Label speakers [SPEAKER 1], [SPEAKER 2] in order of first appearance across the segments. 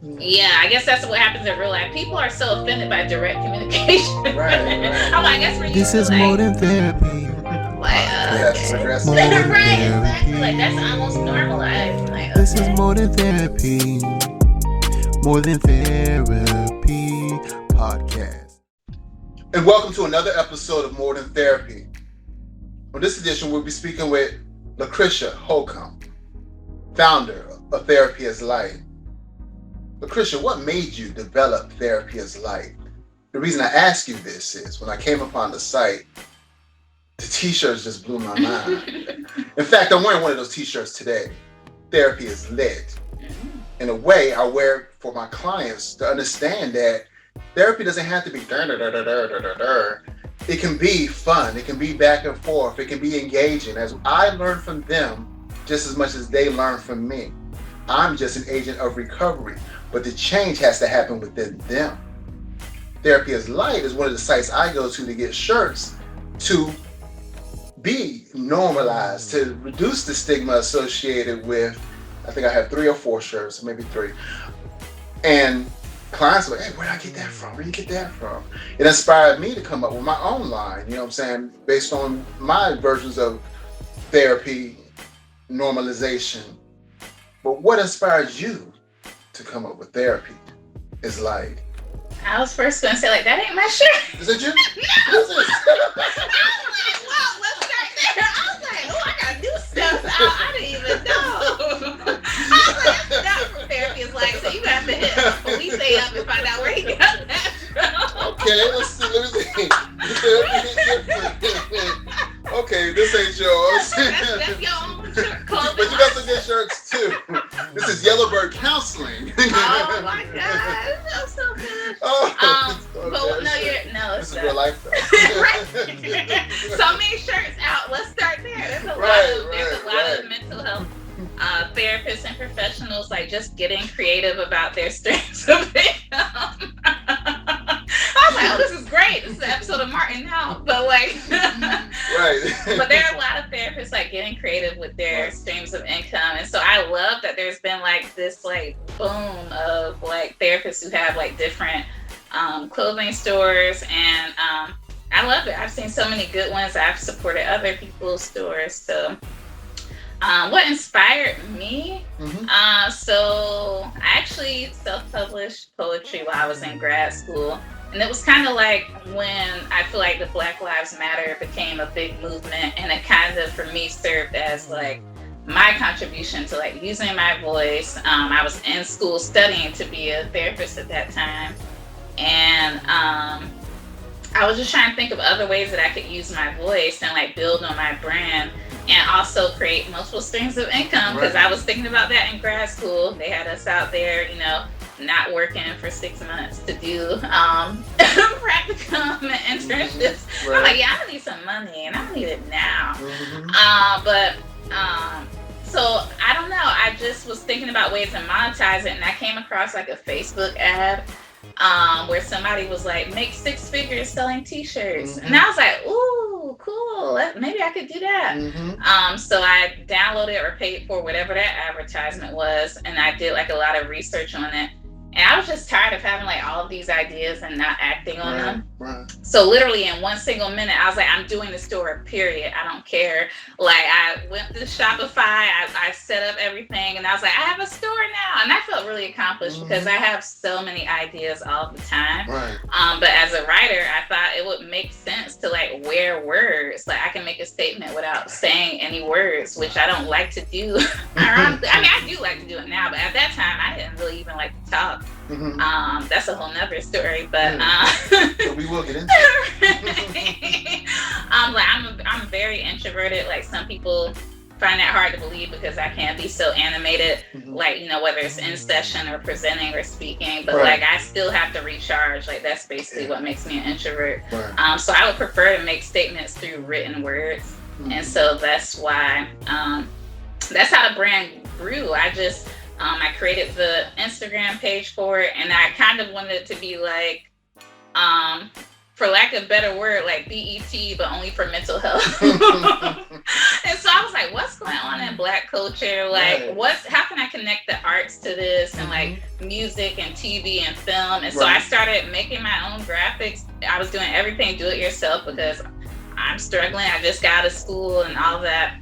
[SPEAKER 1] Yeah, I guess that's what happens in real life. People are so offended by direct communication.
[SPEAKER 2] Right.
[SPEAKER 1] I'm like, I guess we're used
[SPEAKER 3] This
[SPEAKER 1] to
[SPEAKER 3] is
[SPEAKER 1] like,
[SPEAKER 3] modern therapy
[SPEAKER 2] Passive
[SPEAKER 3] podcast.
[SPEAKER 2] aggressive.
[SPEAKER 3] Modern
[SPEAKER 1] right, exactly. Like that's
[SPEAKER 3] therapy.
[SPEAKER 1] almost normalized. I'm like,
[SPEAKER 3] This is
[SPEAKER 1] okay.
[SPEAKER 3] modern therapy. Modern therapy podcast.
[SPEAKER 2] And welcome to another episode of More Than Therapy. On this edition, we'll be speaking with Lacrisha Holcomb, founder of Therapy as Light. Lacrisha, what made you develop Therapy as Light? The reason I ask you this is when I came upon the site, the t-shirts just blew my mind. In fact, I'm wearing one of those t-shirts today. Therapy is lit. In a way, I wear it for my clients to understand that therapy doesn't have to be It can be fun. It can be back and forth. It can be engaging. As I learn from them just as much as they learn from me. I'm just an agent of recovery, but the change has to happen within them. Therapy is Light is one of the sites I go to get shirts to be normalized, to reduce the stigma associated with, I think I have 3 or 4 shirts, maybe 3. And clients are like, hey, where did I get that from? Where did you get that from? It inspired me to come up with my own line, you know what I'm saying, based on my versions of therapy, normalization. But what inspired you to come up with Therapy is Light?
[SPEAKER 1] I was first gonna say like that ain't my shirt.
[SPEAKER 2] Is it you?
[SPEAKER 1] No.
[SPEAKER 2] What is this?
[SPEAKER 1] I was like, well, let's start there. I was like, oh, I got new stuff out. I didn't even know. I was like, it's not from Therapy is Light, so you have to hit Felice up and find out where he got that from.
[SPEAKER 2] Okay, let's see. Okay, this ain't yours.
[SPEAKER 1] That's your own shirt.
[SPEAKER 2] But you got some good shirts too. This is Yellowbird Counseling.
[SPEAKER 1] Oh my God, it feels so good. But no,
[SPEAKER 2] this
[SPEAKER 1] it's
[SPEAKER 2] is real life though.
[SPEAKER 1] Right. So many shirts out. Let's start there. There's a lot of mental health therapists and professionals like just getting creative about their streams of income. I was like, oh, this is great. This is an episode of Martin now. But like,
[SPEAKER 2] Right.
[SPEAKER 1] but there are a lot of therapists like getting creative with their streams of income. And so I love that there's been like this like boom of like therapists who have like different clothing stores, and I love it. I've seen so many good ones. I've supported other people's stores. So what inspired me? So I actually self-published poetry while I was in grad school. And it was kind of like when I feel like the Black Lives Matter became a big movement, and it kind of, for me, served as like my contribution to like using my voice. I was in school studying to be a therapist at that time. And I was just trying to think of other ways that I could use my voice and like build on my brand and also create multiple streams of income, because I was thinking about that in grad school. They had us out there, you know, not working for 6 months to do practicum and internships. I'm like, yeah, I need some money and I need it now. So I don't know. I just was thinking about ways to monetize it, and I came across like a Facebook ad where somebody was like, make 6 figures selling t-shirts. And I was like, ooh, cool. Maybe I could do that. So I downloaded or paid for whatever that advertisement was, and I did like a lot of research on it. And I was just tired of having like all of these ideas and not acting on them. So literally in one single minute, I was like, I'm doing the store, period. I don't care. Like I went to Shopify, I set up everything, and I was like, I have a store now. And I felt really accomplished because I have so many ideas all the time. But as a writer, I thought it would make sense to like wear words. Like I can make a statement without saying any words, which I don't like to do. Ironically, I mean, I do like to do it now, but at that time, I didn't really even like to talk. That's a whole nother story, but
[SPEAKER 2] we will get into
[SPEAKER 1] it. I'm very introverted. Like some people find that hard to believe because I can be so animated, like, you know, whether it's in session or presenting or speaking, but like I still have to recharge. Like that's basically what makes me an introvert. So I would prefer to make statements through written words. And so that's why that's how the brand grew. I created the Instagram page for it, and I kind of wanted it to be like for lack of a better word, like BET, but only for mental health. And so I was like, what's going on in Black culture? Like, how can I connect the arts to this, and like music and TV and film? And so I started making my own graphics. I was doing everything do it yourself because I'm struggling. I just got out of school and all that.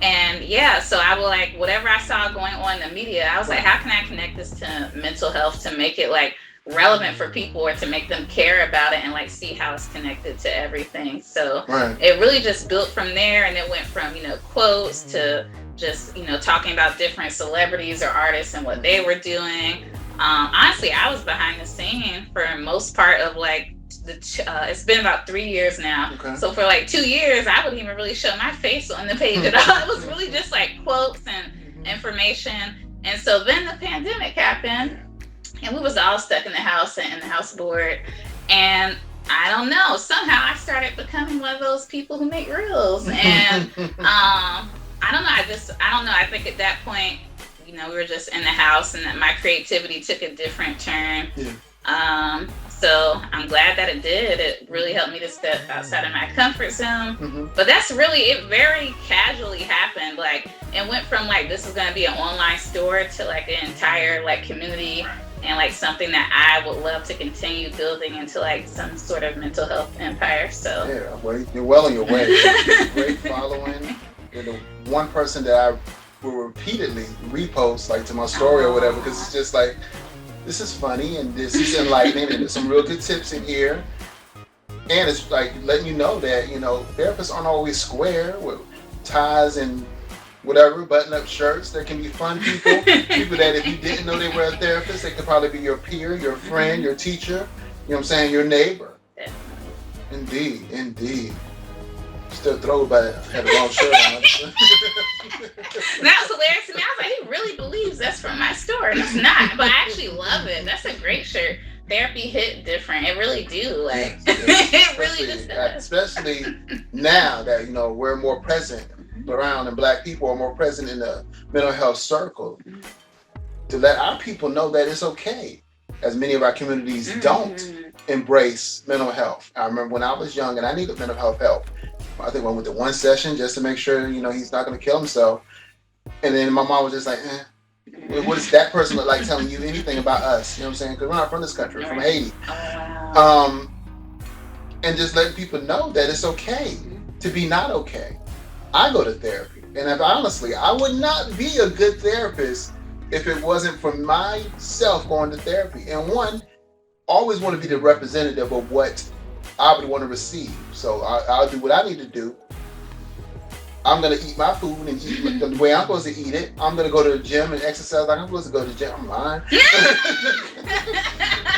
[SPEAKER 1] And yeah, so I would like, whatever I saw going on in the media, I was like, how can I connect this to mental health to make it like relevant for people, or to make them care about it and like see how it's connected to everything. So it really just built from there, and it went from, you know, quotes to just, you know, talking about different celebrities or artists and what they were doing. Honestly, I was behind the scene for most part of like it's been about 3 years now. So for like 2 years, I wouldn't even really show my face on the page at all. It was really just like quotes and information. And so then the pandemic happened, and we was all stuck in the house and in the house board. And I don't know, somehow I started becoming one of those people who make reels. And I don't know. I think at that point, you know, we were just in the house, and that my creativity took a different turn. So I'm glad that it did. It really helped me to step outside of my comfort zone. But that's really, it very casually happened. Like, it went from like, this is going to be an online store to like an entire like community, and like something that I would love to continue building into like some sort of mental health empire. So
[SPEAKER 2] yeah, well, you're well on your way. Great following. You're the one person that I will repeatedly repost like to my story or whatever, because it's just like, this is funny and this is enlightening and there's some real good tips in here. And it's like letting you know that, you know, therapists aren't always square with ties and whatever, button-up shirts. There can be fun people, people that if you didn't know they were a therapist, they could probably be your peer, your friend, your teacher, you know what I'm saying, your neighbor. Indeed. Still throwed, but I had the wrong shirt on.
[SPEAKER 1] That was hilarious to me. I was like, he really believes that's from my store. And it's not, but I actually love it. That's a great shirt. Therapy hit different. It really do. Like, it really just does.
[SPEAKER 2] Especially now that, you know, we're more present around, and Black people are more present in the mental health circle, to let our people know that it's okay, as many of our communities don't embrace mental health. I remember when I was young and I needed mental health help, I think I went to one session just to make sure, you know, he's not going to kill himself. And then my mom was just like, what does that person look like telling you anything about us? You know what I'm saying? Because we're not from this country, we're from Haiti. And just letting people know that it's okay to be not okay. I go to therapy. And honestly, I would not be a good therapist if it wasn't for myself going to therapy. And one, always want to be the representative of what I would want to receive. So I'll do what I need to do. I'm going to eat my food and eat the way I'm supposed to eat it. I'm going to go to the gym and exercise like I'm supposed to go to the gym. I'm lying.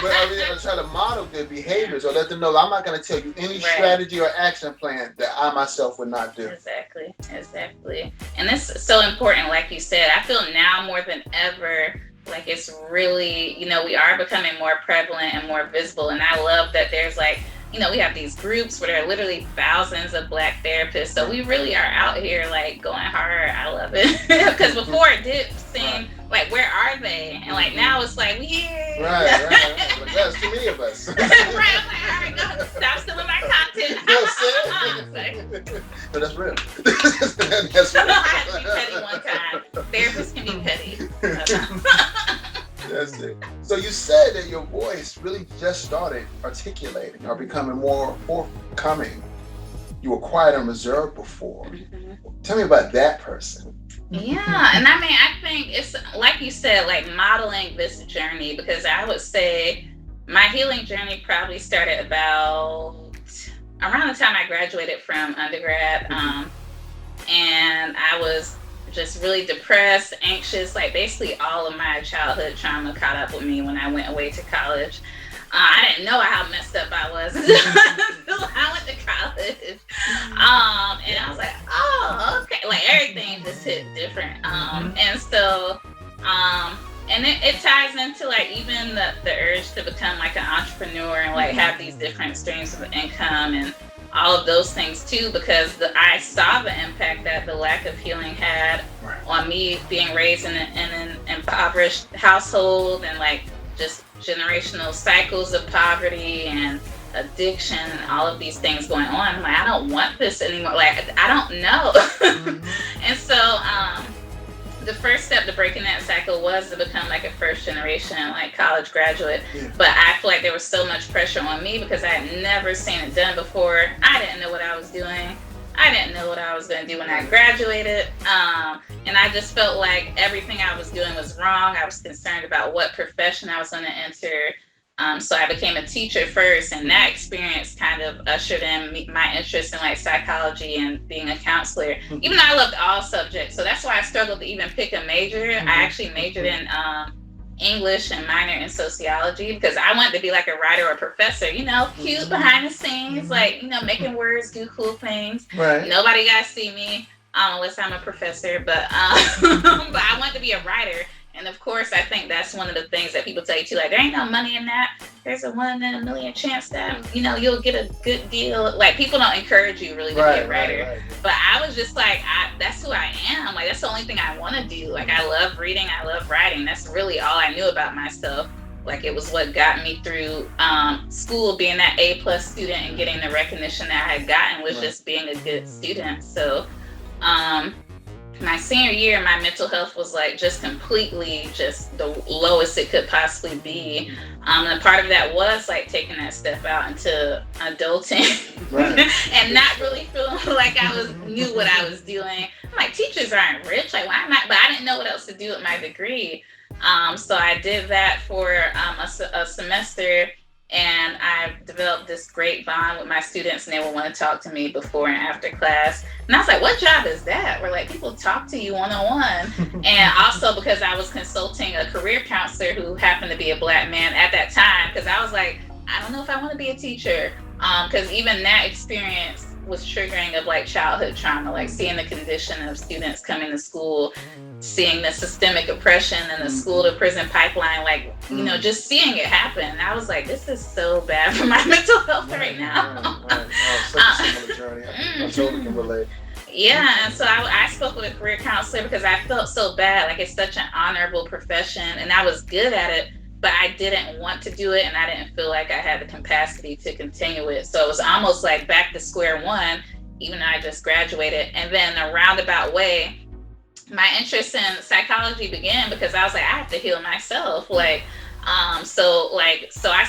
[SPEAKER 2] But I try to model good behaviors, or let them know that I'm not going to tell you any strategy or action plan that I myself would not do.
[SPEAKER 1] Exactly. And it's so important, like you said. I feel now more than ever, like it's really, you know, we are becoming more prevalent and more visible. And I love that there's like, you know, we have these groups where there are literally thousands of Black therapists. So we really are out here like going hard. I love it. Because before it did seem like, where are they? And like now it's like, we here.
[SPEAKER 2] Right. Like, there's too many of us.
[SPEAKER 1] Right. I'm like, all right, go stop stealing my content.
[SPEAKER 2] But that's real.
[SPEAKER 1] That's real. I had to be petty one time. Therapists can be petty.
[SPEAKER 2] That's it. So you said that your voice really just started articulating or becoming more forthcoming. You were quiet and reserved before. Tell me about that person.
[SPEAKER 1] Yeah, and I mean, I think it's like you said, like modeling this journey, because I would say my healing journey probably started about around the time I graduated from undergrad, and I was just really depressed, anxious, like basically all of my childhood trauma caught up with me when I went away to college. I didn't know how messed up I was until I went to college. And I was like, oh, okay. Like everything just hit different. And so, and it ties into like even the urge to become like an entrepreneur and like have these different streams of income and all of those things too, because I saw the impact that the lack of healing had on me being raised in an impoverished household, and like just generational cycles of poverty and addiction and all of these things going on. I'm like, I don't want this anymore. Like, I don't know. And so the first step to breaking that cycle was to become like a first generation like college graduate. But I feel like there was so much pressure on me because I had never seen it done before. I didn't know what I was doing. I didn't know what I was going to do when I graduated. And I just felt like everything I was doing was wrong. I was concerned about what profession I was going to enter. So I became a teacher first, and that experience kind of ushered in my interest in like psychology and being a counselor, even though I loved all subjects. So that's why I struggled to even pick a major. I actually majored in English and minor in sociology because I wanted to be like a writer or a professor, you know, cute behind the scenes, like, you know, making words do cool things. Right. Nobody got to see me unless I'm a professor, but I wanted to be a writer. And of course, I think that's one of the things that people tell you too, like, there ain't no money in that. There's a 1 in a million chance that, you know, you'll get a good deal. Like, people don't encourage you really to be a writer. Right. But I was just like, that's who I am. Like, that's the only thing I want to do. Like, I love reading. I love writing. That's really all I knew about myself. Like, it was what got me through school, being that A+ student and getting the recognition that I had gotten was just being a good student. So, my senior year, my mental health was like just completely just the lowest it could possibly be. And part of that was like taking that step out into adulting and not really feeling like I knew what I was doing. I'm like, teachers aren't rich. Like, why am I? But I didn't know what else to do with my degree. So I did that for a semester. And I developed this great bond with my students, and they would want to talk to me before and after class. And I was like, what job is that? Where like people talk to you one-on-one. And also because I was consulting a career counselor who happened to be a Black man at that time, because I was like, I don't know if I want to be a teacher. Because even that experience was triggering of like childhood trauma, like seeing the condition of students coming to school, seeing the systemic oppression and the school to prison pipeline, like, you know, just seeing it happen. And I was like, this is so bad for my mental health right now.
[SPEAKER 2] Such a similar journey. I totally can relate.
[SPEAKER 1] Yeah, and so I spoke with a career counselor because I felt so bad. Like, it's such an honorable profession, and I was good at it, but I didn't want to do it, and I didn't feel like I had the capacity to continue it. So it was almost like back to square one, even though I just graduated. And then in a roundabout way, my interest in psychology began because I was like, I have to heal myself. Like, so I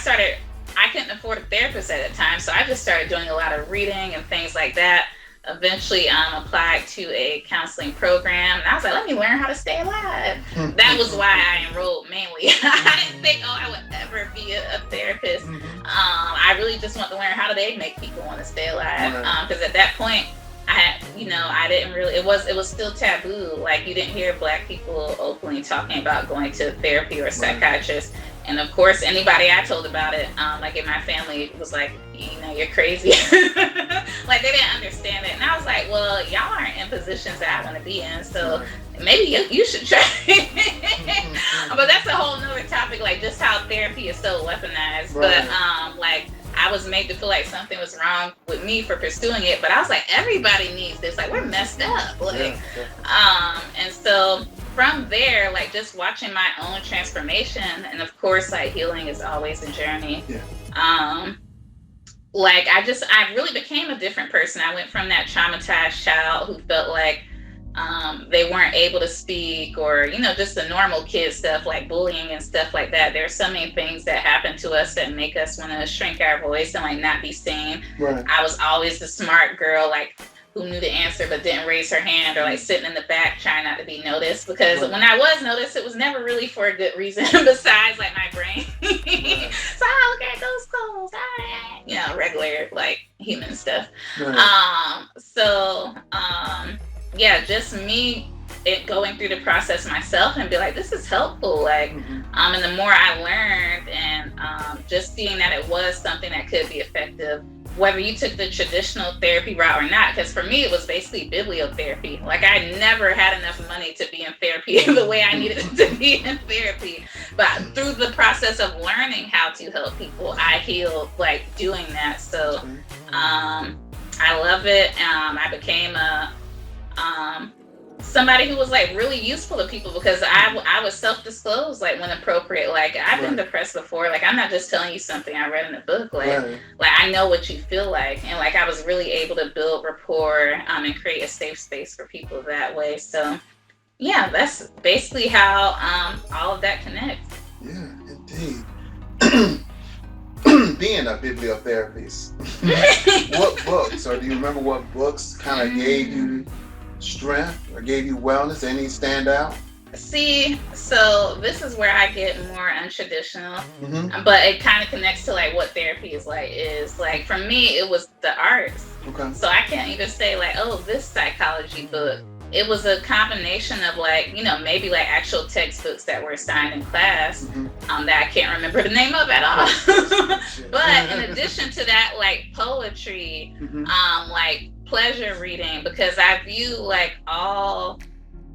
[SPEAKER 1] couldn't afford a therapist at the time. So I just started doing a lot of reading and things like that. Eventually applied to a counseling program. And I was like, let me learn how to stay alive. That was why I enrolled mainly. I didn't think, I would ever be a therapist. I really just want to learn how do they make people want to stay alive. Because at that point, I had, I didn't really, it was still taboo. Like, you didn't hear Black people openly talking about going to therapy or a psychiatrist. And of course, anybody I told about it, like in my family, was like, you're crazy. Like, they didn't understand it. And I was like, well, y'all aren't in positions that I want to be in, so maybe you should try. But that's a whole nother topic, like just how therapy is so weaponized. But like, I was made to feel like something was wrong with me for pursuing it. But I was like, everybody needs this. Like, we're messed up. Like, and so from there, like, just watching my own transformation, and of course, like, healing is always a journey. Like, I really became a different person. I went from that traumatized child who felt like they weren't able to speak, or, just the normal kid stuff like bullying and stuff like that. There are so many things that happen to us that make us want to shrink our voice and like not be seen. I was always the smart girl, like, who knew the answer but didn't raise her hand, or like sitting in the back trying not to be noticed, because when I was noticed, it was never really for a good reason besides like my brain. So look at those clothes, regular like human stuff. Just me going through the process myself and be like, this is helpful. Like, and the more I learned, and just seeing that it was something that could be effective, whether you took the traditional therapy route or not, because for me, it was basically bibliotherapy. Like, I never had enough money to be in therapy the way I needed to be in therapy. But through the process of learning how to help people, I healed, like, doing that. So I love it. I became a somebody who was like really useful to people, because I would self-disclose like when appropriate. Like, I've been depressed before. Like, I'm not just telling you something I read in a book. Like I know what you feel like, and like I was really able to build rapport and create a safe space for people that way. So yeah, that's basically how all of that connects.
[SPEAKER 2] Yeah, indeed. Being a bibliotherapist, what books, or do you remember what books kind of gave you strength or gave you wellness? Any stand out?
[SPEAKER 1] See, so this is where I get more untraditional, but it kind of connects to like what therapy is like for me, it was the arts.
[SPEAKER 2] Okay.
[SPEAKER 1] So I can't even say like, oh, this psychology book. It was a combination of like, you know, maybe like actual textbooks that were assigned in class that I can't remember the name of at all. But in addition to that, like poetry, like pleasure reading, because I view like all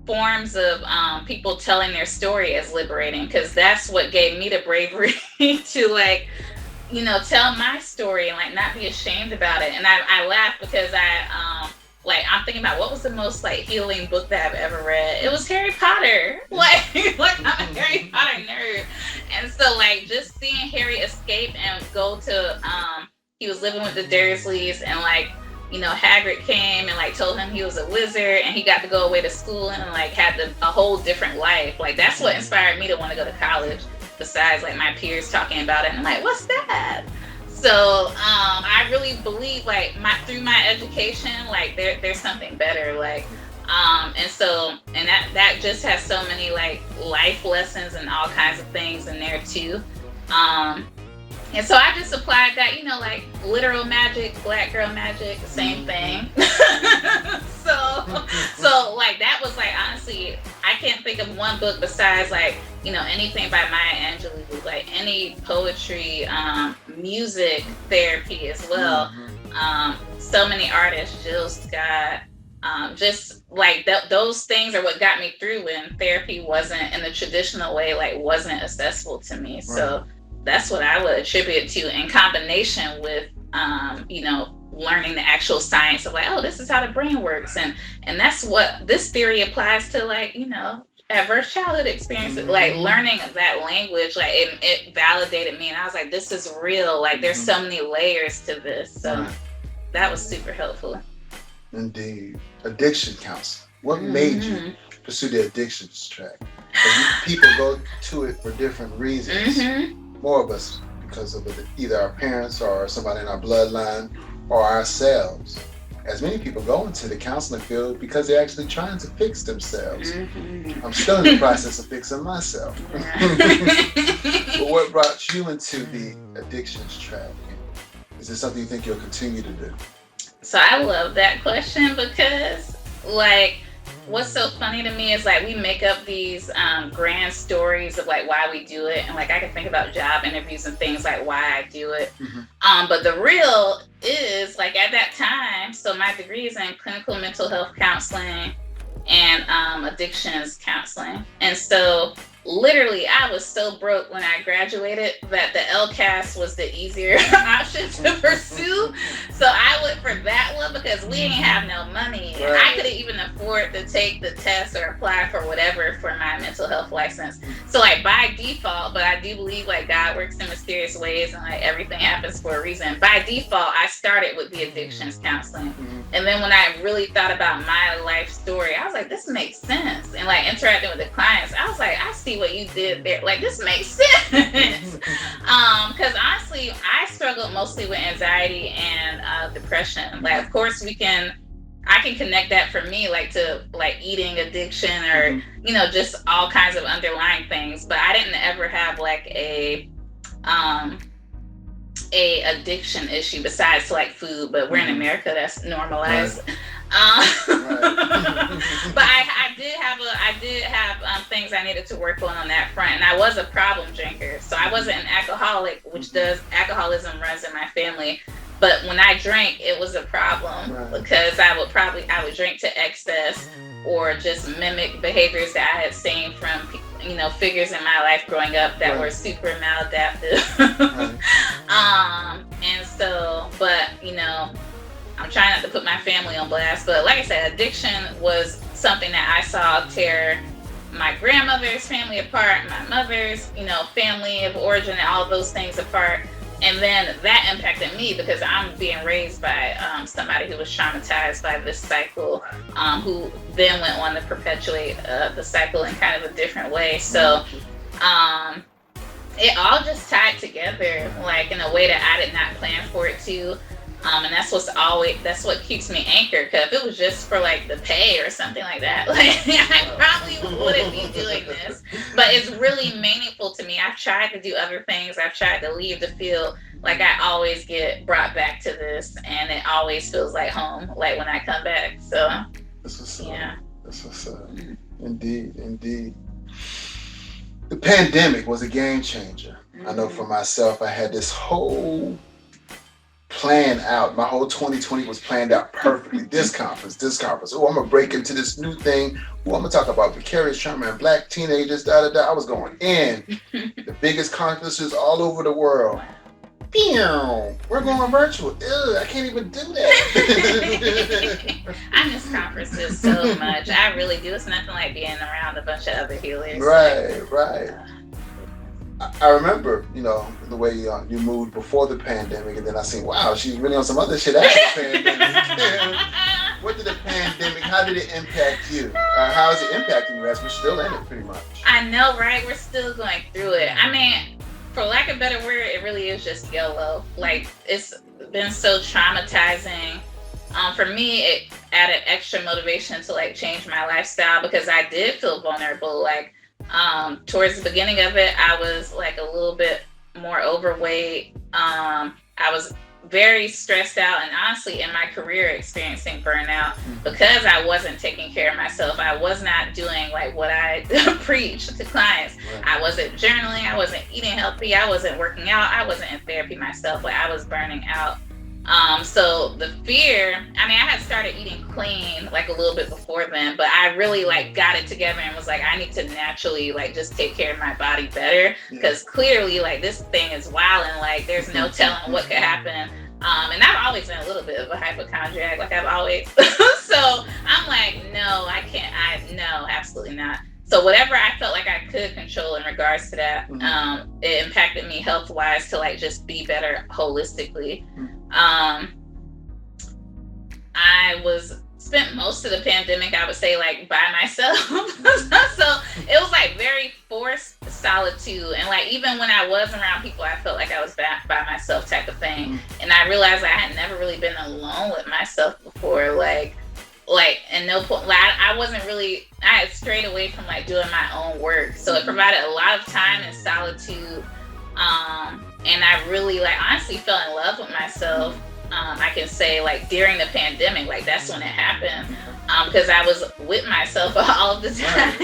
[SPEAKER 1] forms of people telling their story as liberating, because that's what gave me the bravery to like, you know, tell my story and like not be ashamed about it. And I laugh because I'm thinking about what was the most like healing book that I've ever read. It was Harry Potter. Like I'm a Harry Potter nerd. And so like just seeing Harry escape and go to he was living with the Dursleys, and like, you know, Hagrid came and like told him he was a wizard, and he got to go away to school and like had a whole different life. Like that's what inspired me to want to go to college, besides like my peers talking about it and I'm like, what's that? So I really believe like through my education, like there's something better. Like and that just has so many like life lessons and all kinds of things in there too. And so I just applied that, you know, like literal magic, black girl magic, same thing. so like that was like, honestly, I can't think of one book besides like, you know, anything by Maya Angelou, like any poetry, music therapy as well. So many artists, Jill Scott, just like those things are what got me through when therapy wasn't in the traditional way, like wasn't accessible to me. So that's what I would attribute to, in combination with, you know, learning the actual science of like, oh, this is how the brain works. And that's what this theory applies to, like, you know, adverse childhood experiences, like learning that language, like it validated me. And I was like, this is real. Like there's so many layers to this. So that was super helpful.
[SPEAKER 2] Indeed. Addiction counseling. What made you pursue the addictions track? People go to it for different reasons. More of us because of either our parents or somebody in our bloodline or ourselves. As many people go into the counseling field because they're actually trying to fix themselves. I'm still in the process of fixing myself. But what brought you into the addictions track? Is this something you think you'll continue to do?
[SPEAKER 1] So I love that question, because like what's so funny to me is like we make up these grand stories of like why we do it, and like I can think about job interviews and things like why I do it. But the real is like at that time, so my degree is in clinical mental health counseling and addictions counseling. And so literally I was so broke when I graduated that the LCAS was the easier option to pursue. So I went for that one because we didn't have no money. And I couldn't even afford to take the test or apply for whatever for my mental health license. So like by default, but I do believe like God works in mysterious ways and like everything happens for a reason. By default, I started with the addictions counseling. And then when I really thought about my life story, I was like, this makes sense. And like interacting with the clients, I was like, I see what you did there. Like, this makes sense. Because honestly, I struggled mostly with anxiety and depression. Like, of course, I can connect that for me, like to like eating addiction or, you know, just all kinds of underlying things. But I didn't ever have like a addiction issue besides to like food, but we're in America, that's normalized. But I did have things I needed to work on that front, and I was a problem drinker. So I wasn't an alcoholic, which alcoholism runs in my family. But when I drank, it was a problem because I would drink to excess or just mimic behaviors that I had seen from people, you know, figures in my life growing up that were super maladaptive. And so, but you know, I'm trying not to put my family on blast, but like I said, addiction was something that I saw tear my grandmother's family apart, my mother's, family of origin, and all of those things apart. And then that impacted me because I'm being raised by somebody who was traumatized by this cycle, who then went on to perpetuate the cycle in kind of a different way. So it all just tied together, like in a way that I did not plan for it to. And that's what keeps me anchored. Because if it was just for like the pay or something like that, like I probably wouldn't be doing this. But it's really meaningful to me. I've tried to do other things. I've tried to leave the field. Like I always get brought back to this, and it always feels like home. Like when I come back. So
[SPEAKER 2] that's what's up.
[SPEAKER 1] Yeah.
[SPEAKER 2] That's what's up. Indeed. The pandemic was a game changer. I know for myself, I had this whole plan out. My whole 2020 was planned out perfectly. This conference. Oh, I'm gonna break into this new thing. Oh, I'm gonna talk about vicarious trauma and Black teenagers. I was going in. The biggest conferences all over the world. We're going virtual. Ew, I can't even do that.
[SPEAKER 1] I miss conferences so much. I really do. It's nothing like being around a bunch of other healers.
[SPEAKER 2] Right. I remember, the way you moved before the pandemic, and then I seen, wow, she's really on some other shit after the pandemic. What did the pandemic, how did it impact you? How is it impacting you as we're still in it pretty much?
[SPEAKER 1] I know, right? We're still going through it. I mean, for lack of a better word, it really is just YOLO. Like, it's been so traumatizing. For me, it added extra motivation to like change my lifestyle because I did feel vulnerable. Like, towards the beginning of it, I was like a little bit more overweight. I was very stressed out, and honestly in my career experiencing burnout because I wasn't taking care of myself. I was not doing like what I preach to clients. Right. I wasn't journaling, I wasn't eating healthy, I wasn't working out, I wasn't in therapy myself. Like I was burning out. So the fear, I had started eating clean like a little bit before then, but I really like got it together and was like, I need to naturally like just take care of my body better because clearly like this thing is wild and like there's no telling what could happen. And I've always been a little bit of a hypochondriac, like I've always. So I'm like, no, I can't. No, absolutely not. So whatever I felt like I could control in regards to that, it impacted me health-wise to like just be better holistically. I spent most of the pandemic, I would say, like by myself. So it was like very forced solitude, and like even when I was around people, I felt like I was back by myself type of thing. And I realized I had never really been alone with myself before. Like and no point, like I wasn't really, I had strayed away from like doing my own work, so it provided a lot of time in solitude. And I really like honestly fell in love with myself. I can say like during the pandemic, like that's when it happened. Because I was with myself all of the time.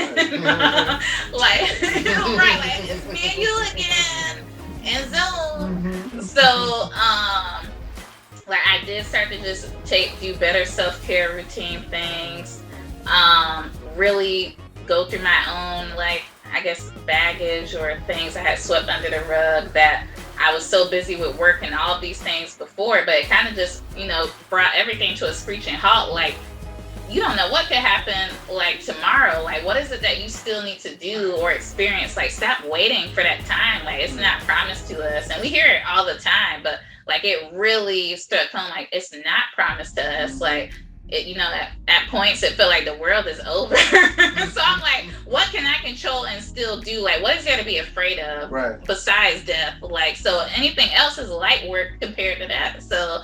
[SPEAKER 1] Like it's me and you again and Zoom. So like I did start to just do better self-care routine things. Really go through my own like I guess baggage or things I had swept under the rug that I was so busy with work and all of these things before, but it kind of just, brought everything to a screeching halt. Like, you don't know what could happen like tomorrow. Like, what is it that you still need to do or experience? Like, stop waiting for that time. Like, it's not promised to us. And we hear it all the time, but like, it really struck home. Like, it's not promised to us. Like, it, at points it felt like the world is over. So I'm like, what can I control and still do? Like, what is there to be afraid of besides death? Like, so anything else is light work compared to that. So,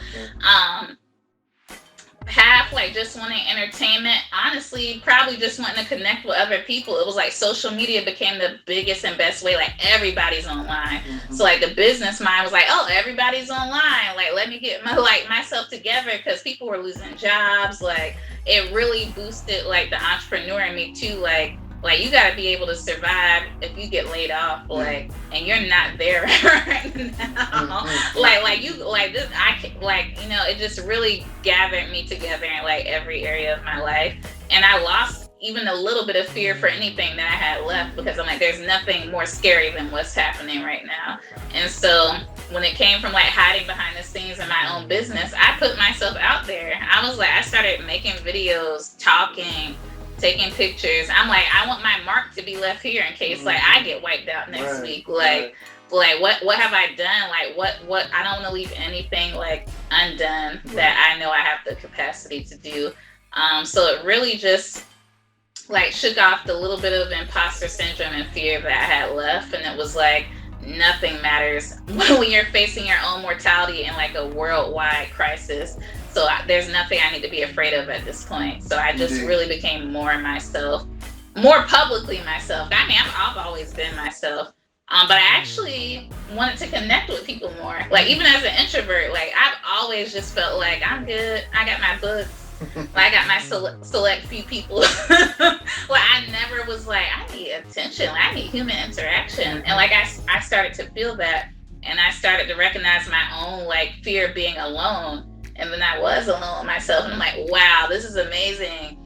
[SPEAKER 1] half like just wanting entertainment, honestly probably just wanting to connect with other people. It was like social media became the biggest and best way. Like everybody's online. So like the business mind was like, oh, everybody's online, like let me get myself together, because people were losing jobs. Like it really boosted like the entrepreneur in me too. Like you got to be able to survive if you get laid off, like, and you're not there right now. It just really gathered me together in like every area of my life. And I lost even a little bit of fear for anything that I had left, because I'm like, there's nothing more scary than what's happening right now. And so when it came from like hiding behind the scenes in my own business, I put myself out there. I was like, I started making videos, talking, taking pictures. I'm like, I want my mark to be left here in case like I get wiped out next week. Like what have I done? Like what I don't want to leave anything like undone that I know I have the capacity to do. So it really just like shook off the little bit of imposter syndrome and fear that I had left, and it was like nothing matters when you're facing your own mortality in like a worldwide crisis. So there's nothing I need to be afraid of at this point. So I just really became more myself, more publicly myself. I mean, I've always been myself, but I actually wanted to connect with people more. Like even as an introvert, like I've always just felt like I'm good. I got my books. Like I got my select few people. Like I never was like, I need attention. Like, I need human interaction. And like I started to feel that, and I started to recognize my own like fear of being alone. And then I was alone with myself, and I'm like, wow, this is amazing.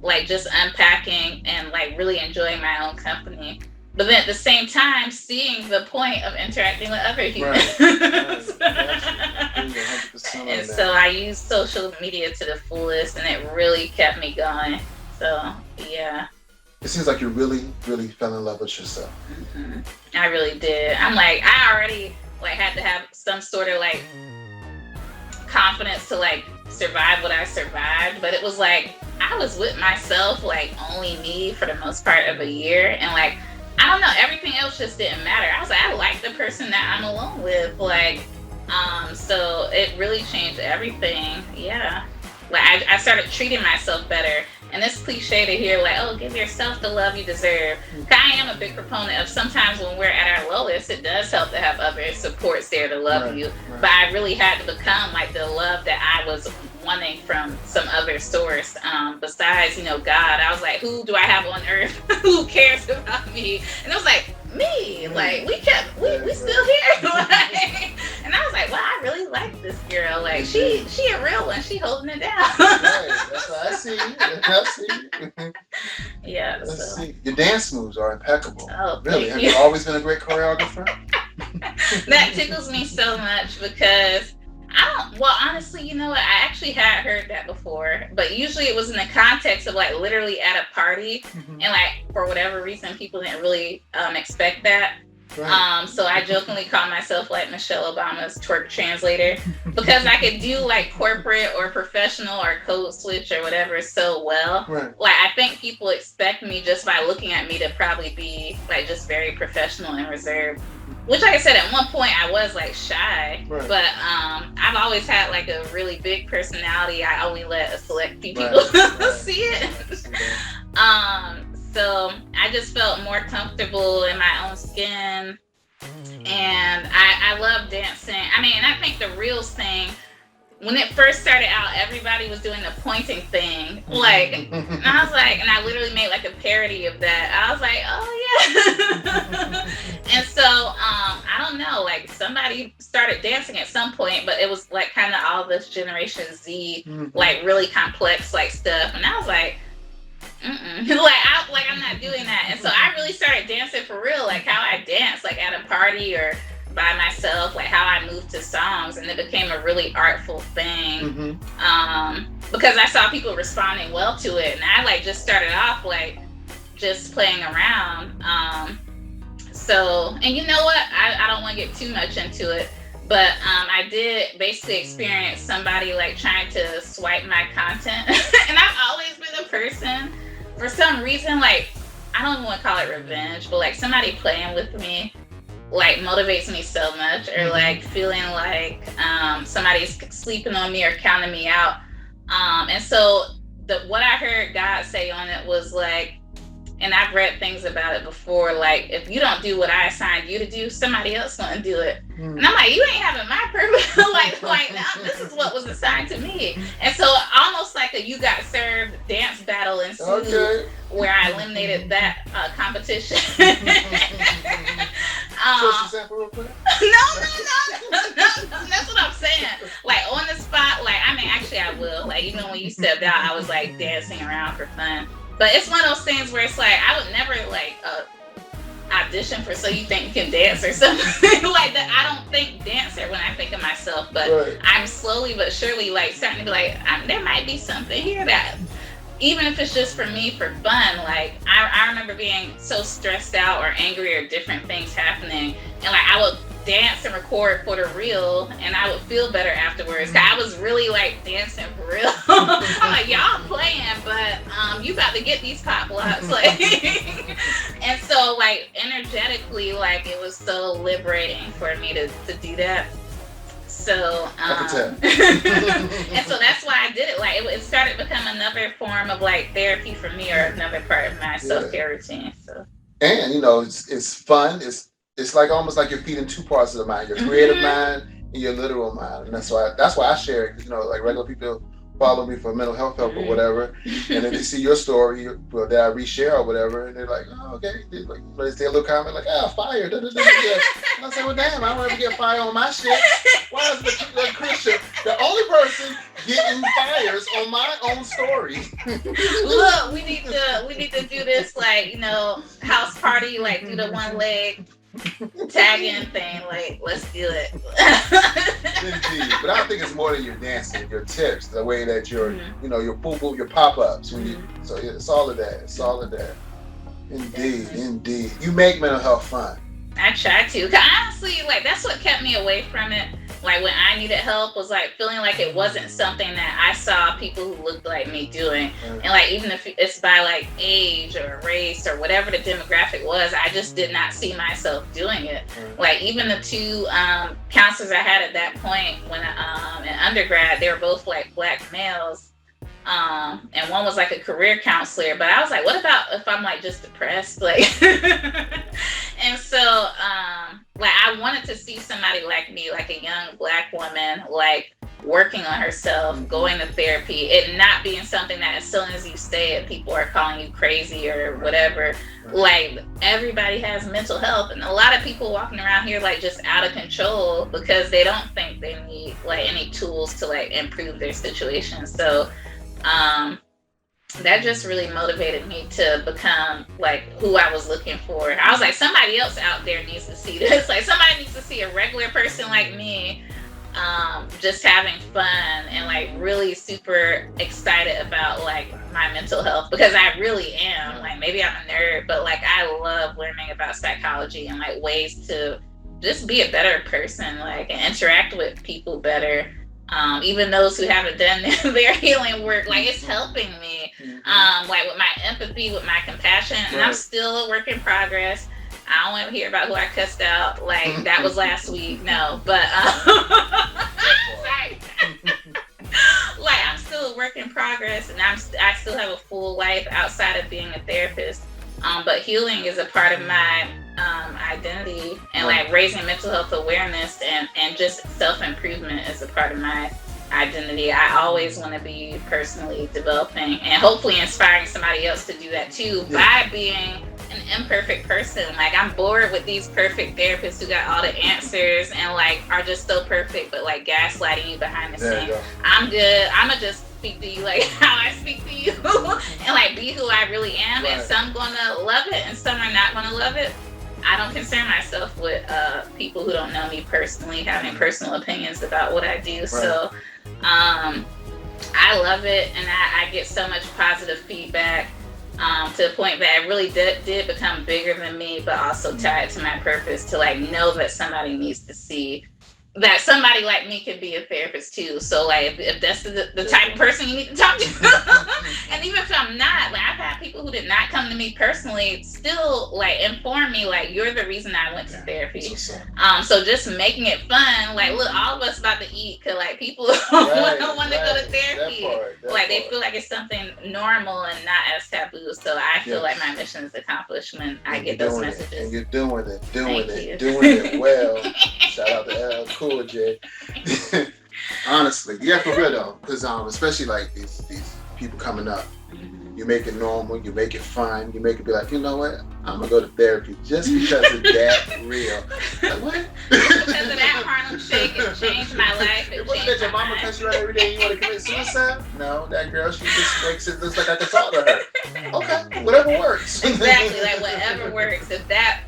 [SPEAKER 1] Like just unpacking and like really enjoying my own company. But then at the same time, seeing the point of interacting with other humans. And so I used social media to the fullest, and it really kept me going. So, yeah.
[SPEAKER 2] It seems like you really, really fell in love with yourself.
[SPEAKER 1] Mm-hmm. I really did. I'm like, I already like had to have some sort of like confidence to like survive what I survived. But it was like, I was with myself, like only me for the most part of a year. And like, I don't know, everything else just didn't matter. I was like, I like the person that I'm alone with. Like, so it really changed everything. Yeah. Like I started treating myself better. And it's cliche to hear like, oh, give yourself the love you deserve. I am a big proponent of sometimes when we're at our lowest, it does help to have other supports there to love you. But I really had to become like the love that I was wanting from some other source. Besides, you know, God, I was like, who do I have on earth who cares about me? And it was like, me. Like we still here. Like, and I was like, wow, I really like this girl. Like she a real one. She holding it down.
[SPEAKER 2] That's what I see. I see.
[SPEAKER 1] Yeah.
[SPEAKER 2] Let's see. Your dance moves are impeccable.
[SPEAKER 1] Oh,
[SPEAKER 2] really? Have you always been a great choreographer?
[SPEAKER 1] That tickles me so much because honestly, you know what? I actually had heard that before, but usually it was in the context of like literally at a party, and like for whatever reason, people didn't really expect that. Right. So I jokingly call myself like Michelle Obama's twerk translator because I could do like corporate or professional or code switch or whatever so well. Right. Like I think people expect me just by looking at me to probably be like just very professional and reserved. Which, like I said, at one point I was like shy, but I've always had like a really big personality. I only let a select few people see it. So I just felt more comfortable in my own skin, and I love dancing. I mean, and I think the real thing, when it first started out, everybody was doing the pointing thing. Like, and I was like, and I literally made like a parody of that. I was like, oh yeah. And so, I don't know, like somebody started dancing at some point, but it was like kind of all this Generation Z, like really complex like stuff. And I was like, I'm not doing that. And so I really started dancing for real, like how I dance, like at a party or by myself, like how I moved to songs, and it became a really artful thing. Because I saw people responding well to it, and I like just started off like just playing around. So, and you know what? I don't want to get too much into it, but I did basically experience somebody like trying to swipe my content, and I've always been a person, for some reason, like I don't even want to call it revenge, but like somebody playing with me like motivates me so much, or like feeling like somebody's sleeping on me or counting me out. And so what I heard God say on it was like, and I've read things about it before, like if you don't do what I assigned you to do, somebody else gonna do it. And I'm like, you ain't having my purpose. like now this is what was assigned to me. And so almost like a you got served dance battle ensued, where I eliminated that competition. No, that's what I'm saying. Like on the spot, like I mean actually I will. Like even when you stepped out, I was like dancing around for fun. But it's one of those things where it's like I would never like audition for So You Think You Can Dance or something like that. I don't think dancer when I think of myself, but I'm slowly but surely like starting to be like, there might be something here that, even if it's just for me for fun, like I remember being so stressed out or angry or different things happening, and like I would dance and record for the reel, and I would feel better afterwards. I was really like dancing for real. I'm like, y'all playing, but you about to get these pop locks, like. And so like energetically, like it was so liberating for me to do that. So and so that's why I did it. Like it started to become another form of like therapy for me, or another part of my self-care routine. So,
[SPEAKER 2] and it's fun. It's like almost like you're feeding two parts of the mind: your creative mind and your literal mind. And that's why I share it. Because like regular people follow me for mental health help or whatever, and then they see your story that I reshare or whatever, and they're like, oh, okay. They say a little comment like, fire. Da, da, da, da. And I say, well, damn, I don't ever get fire on my shit. Why is Lacrisha the only person getting fires on my own story?
[SPEAKER 1] Look, we need to do this, like, house party, like do the one leg tag-in thing. Like, let's do it.
[SPEAKER 2] Indeed, but I don't think it's more than your dancing, your tips, the way that your your boo-boo, your pop-ups. So it's all of that. It's all of that. Indeed. You make mental health fun.
[SPEAKER 1] I try to. 'Cause honestly, like that's what kept me away from it. Like when I needed help was like feeling like it wasn't something that I saw people who looked like me doing. And like even if it's by like age or race or whatever the demographic was, I just did not see myself doing it. Like even the two counselors I had at that point when in undergrad, they were both like Black males. And one was like a career counselor, but I was like, what about if I'm like just depressed? Like, and so, like I wanted to see somebody like me, like a young Black woman, like working on herself, going to therapy, it not being something that as soon as you say it, people are calling you crazy or whatever. Like everybody has mental health, and a lot of people walking around here like just out of control because they don't think they need like any tools to like improve their situation. So, that just really motivated me to become like who I was looking for. I was like, somebody else out there needs to see this. Like somebody needs to see a regular person like me, just having fun and like really super excited about like my mental health, because I really am. Like maybe I'm a nerd, but like I love learning about psychology and like ways to just be a better person, like and interact with people better. Even those who haven't done their healing work, like it's helping me, like with my empathy, with my compassion, and I'm still a work in progress. I don't want to hear about who I cussed out, like that was last week, no, but sorry. Like I'm still a work in progress, and I still have a full life outside of being a therapist. But healing is a part of my identity, and like raising mental health awareness and just self-improvement is a part of my identity. I always want to be personally developing and hopefully inspiring somebody else to do that too by being an imperfect person. Like I'm bored with these perfect therapists who got all the answers and like are just so perfect but like gaslighting you behind the scenes. I'm good. I'ma just speak to you like how I speak to you and like be who I really am. And some gonna love it and some are not gonna love it. I don't concern myself with people who don't know me personally having personal opinions about what I do. So I love it, and I get so much positive feedback to the point that it really did become bigger than me, but also tied to my purpose to like know that somebody needs to see that somebody like me could be a therapist too. So like if that's the type of person you need to talk to, and even if I'm not, like I've had people who did not come to me personally still like inform me like you're the reason I went to therapy. So just making it fun, like look, all of us about to eat because like people don't want to go to therapy. Like they feel like it's something normal and not as taboo. So I feel like my mission is accomplished when I get those messages.
[SPEAKER 2] And you're doing it well. Shout out to Cool J. Honestly, yeah, for real though, because especially like these people coming up, you make it normal, you make it fun, you make it be like, you know what, I'm gonna go to therapy just because of that real. Like what?
[SPEAKER 1] Because of that Harlem Shake, it changed my life.
[SPEAKER 2] It wasn't that your mama cuss you out every day and you want to commit suicide? No, that girl, she just makes it look like I can talk to her. Okay, whatever works.
[SPEAKER 1] Exactly, like whatever works. If that,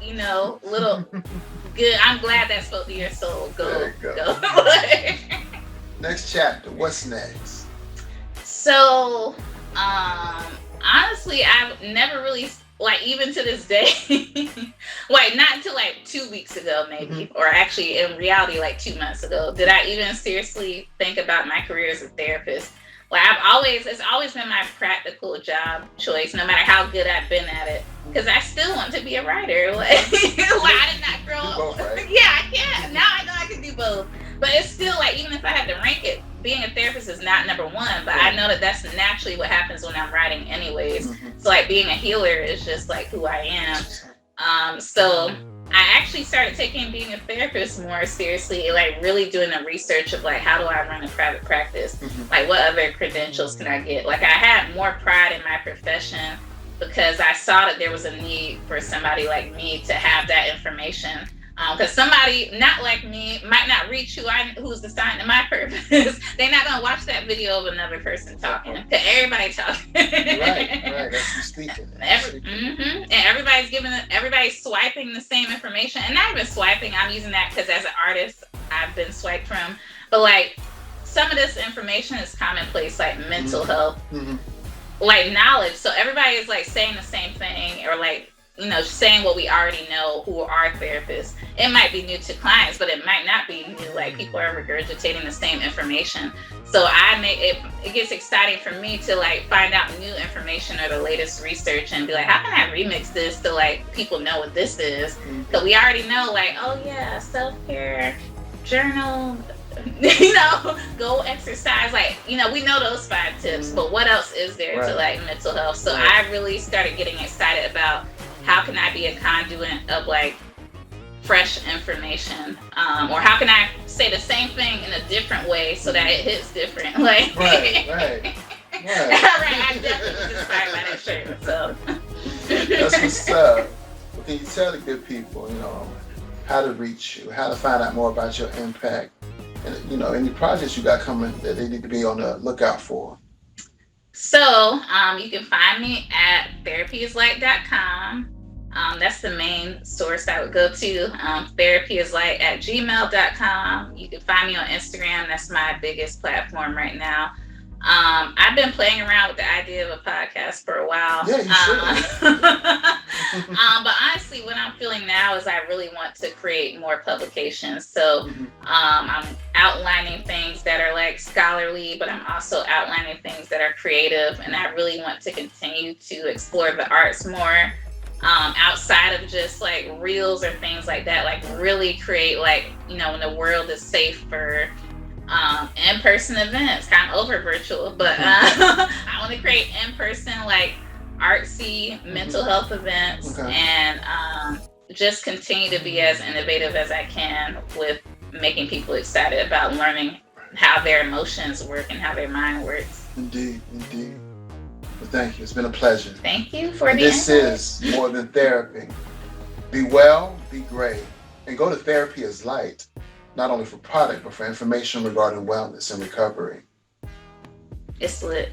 [SPEAKER 1] little good, I'm glad that spoke to your soul. Go.
[SPEAKER 2] Next chapter, what's next?
[SPEAKER 1] So Honestly, I've never really, like, even to this day, like, not until like 2 weeks ago, maybe, or actually in reality, like 2 months ago, did I even seriously think about my career as a therapist. Like, it's always been my practical job choice, no matter how good I've been at it, because I still want to be a writer. Like, I did not grow up.
[SPEAKER 2] Both, right?
[SPEAKER 1] Yeah, I can. Now I know I can do both. But it's still like, even if I had to rank it, being a therapist is not number one, but I know that that's naturally what happens when I'm writing anyways. So like, being a healer is just like who I am. So I actually started taking being a therapist more seriously, like really doing the research of like, how do I run a private practice? Like, what other credentials can I get? Like, I had more pride in my profession because I saw that there was a need for somebody like me to have that information. Because somebody not like me might not reach who's assigned to my purpose. They're not gonna watch that video of another person talking. Cause everybody talking.
[SPEAKER 2] Right. That's you speaking.
[SPEAKER 1] And everybody's swiping the same information, and not even swiping. I'm using that because as an artist, I've been swiped from. But like, some of this information is commonplace, like mental health, like knowledge. So everybody is like saying the same thing, or like, you know, saying what we already know who are therapists. It might be new to clients, but it might not be new. Like, people are regurgitating the same information. So it gets exciting for me to like find out new information or the latest research and be like, how can I remix this to like people know what this is? Because we already know, like, oh yeah, self-care, journal, you know, go exercise. Like, you know, we know those 5 tips, but what else is there to like mental health? So I really started getting excited about how can I be a conduit of like fresh information, or how can I say the same thing in a different way so that it hits different? Like,
[SPEAKER 2] right.
[SPEAKER 1] I definitely was inspired by that shirt. So
[SPEAKER 2] that's what's up. Well, can you tell the good people, you know, how to reach you, how to find out more about your impact, and you know, any projects you got coming that they need to be on the lookout for?
[SPEAKER 1] So you can find me at therapyislight.com. That's the main source I would go to. Therapyislight@gmail.com. You can find me on Instagram. That's my biggest platform right now. I've been playing around with the idea of a podcast for a while.
[SPEAKER 2] Yeah, you should.
[SPEAKER 1] But honestly, what I'm feeling now is I really want to create more publications. So I'm outlining things that are like scholarly, but I'm also outlining things that are creative. And I really want to continue to explore the arts more, outside of just like reels or things like that. Like, really create, like, you know, when the world is safe for in-person events, kind of over virtual, but I want to create in-person, like, artsy mental health events, and just continue to be as innovative as I can with making people excited about learning how their emotions work and how their mind works.
[SPEAKER 2] Indeed. Well, thank you. It's been a pleasure.
[SPEAKER 1] Thank you for the
[SPEAKER 2] This is More Than Therapy. Be well, be great, and go to Therapy is Light, not only for product, but for information regarding wellness and recovery.
[SPEAKER 1] It's lit.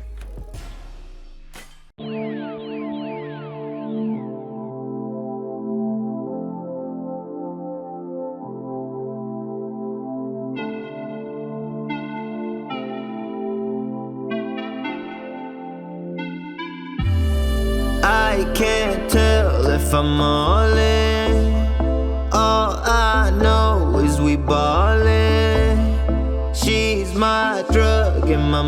[SPEAKER 4] I can't tell if I'm all in. All I know is we ballin'. She's my drug and my